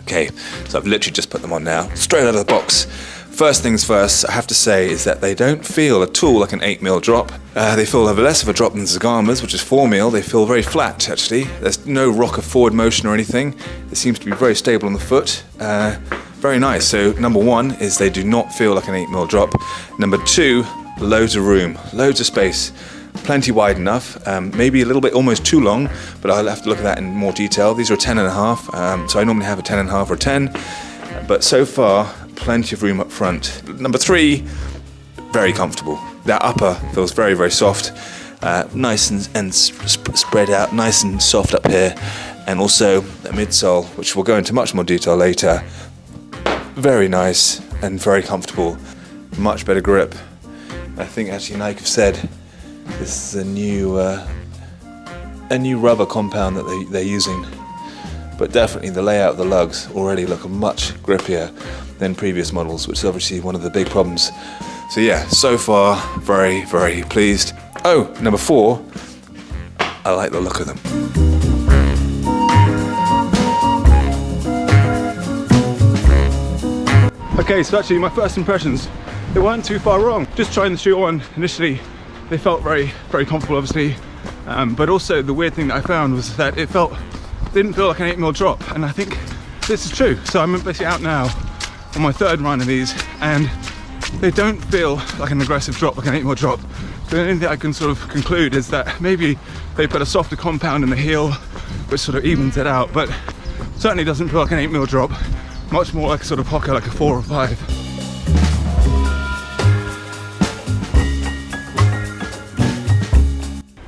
Okay, so I've literally just put them on now, straight out of the box. First things first, I have to say, is that they don't feel at all like an 8mm drop. They feel less of a drop than Zagamas, which is 4mm. They feel very flat, actually. There's no rock of forward motion or anything. It seems to be very stable on the foot. Very nice. So number one is they do not feel like an 8mm drop. Number two, loads of room, loads of space. Plenty wide enough, maybe a little bit almost too long, but I'll have to look at that in more detail. These are a 10.5, so I normally have a 10.5 or 10, but so far, plenty of room up front. Number three, very comfortable. That upper feels very, very soft, nice and spread out, nice and soft up here, and also the midsole, which we'll go into much more detail later. Very nice and very comfortable, much better grip. I think actually Nike have said this is a new rubber compound that they're using, but definitely the layout of the lugs already look much grippier than previous models, which is obviously one of the big problems. So yeah, so far very, very pleased. Oh, number four, I like the look of them. Okay, so actually my first impressions, they weren't too far wrong. Just trying the shoe on initially, they felt very, very comfortable, obviously, but also the weird thing that I found was that it didn't feel like an 8mm drop, and I think this is true. So I'm basically out now on my third run of these, and they don't feel like an aggressive drop, like an 8mm drop. The only thing I can sort of conclude is that maybe they put a softer compound in the heel, which sort of evens it out, but certainly doesn't feel like an 8mm drop, much more like a sort of Hoka, like a 4 or 5.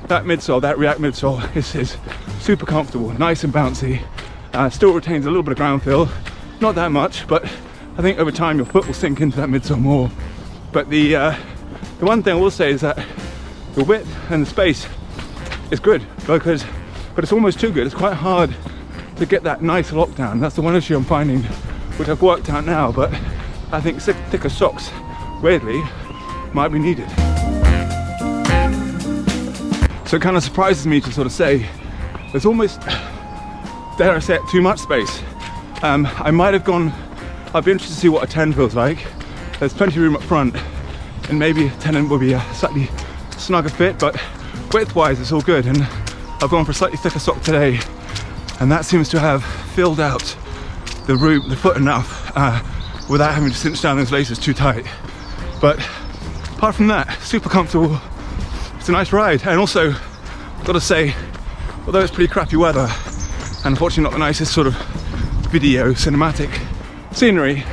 That midsole, that React midsole is super comfortable, nice and bouncy, still retains a little bit of ground feel, not that much, but I think over time your foot will sink into that midsole more. But the one thing I will say is that the width and the space is good, but it's almost too good. It's quite hard to get that nice lockdown. That's the one issue I'm finding, which I've worked out now, but I think thicker socks, weirdly, might be needed. So it kind of surprises me to sort of say there's almost, dare I say it, too much space. I might have gone, I'd be interested to see what a 10 feels like. There's plenty of room up front, and maybe a 10 will be a slightly snugger fit, but width-wise it's all good. And I've gone for a slightly thicker sock today, and that seems to have filled out the foot enough without having to cinch down those laces too tight. But apart from that, super comfortable. It's a nice ride, and also got to say, although it's pretty crappy weather and unfortunately not the nicest sort of video cinematic scenery,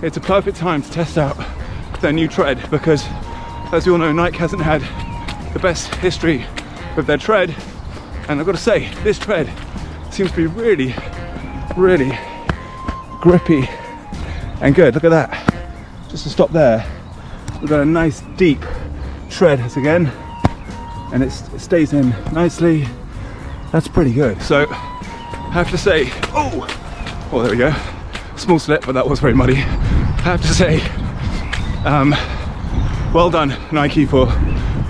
it's a perfect time to test out their new tread, because as you all know, Nike hasn't had the best history with their tread, and I've got to say, this tread seems to be really, really grippy and good. Look at that. Just to stop there, we've got a nice deep tread again, and it stays in nicely. That's pretty good. So I have to say, oh there we go, small slip, but that was very muddy. I have to say, well done Nike for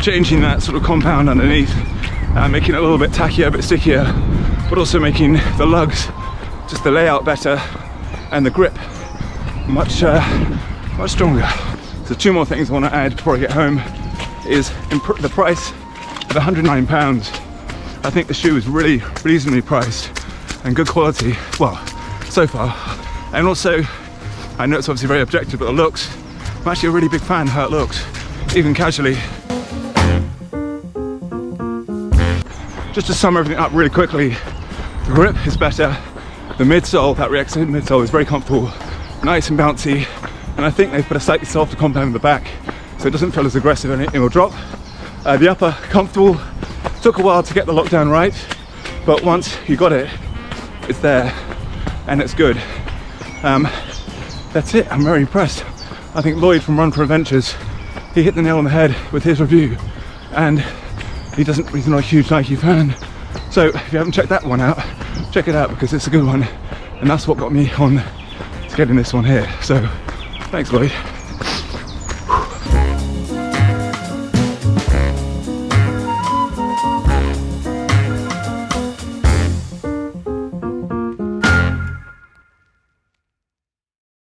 changing that sort of compound underneath, making it a little bit tackier, a bit stickier, but also making the lugs, just the layout better, and the grip much stronger. So two more things I want to add before I get home is the price at £109. I think the shoe is really reasonably priced and good quality, well, so far. And also, I know it's obviously very objective, but the looks, I'm actually a really big fan of how it looks, even casually. Just to sum everything up really quickly, the grip is better, the midsole, that React midsole, is very comfortable, nice and bouncy, and I think they've put a slightly softer compound in the back, so it doesn't feel as aggressive and it will drop. The upper, comfortable, took a while to get the lockdown right, but once you got it, it's there, and it's good. That's it, I'm very impressed. I think Lloyd from Run for Adventures, he hit the nail on the head with his review, and he's not a huge Nike fan, so if you haven't checked that one out, check it out, because it's a good one, and that's what got me on to getting this one here. So thanks Lloyd.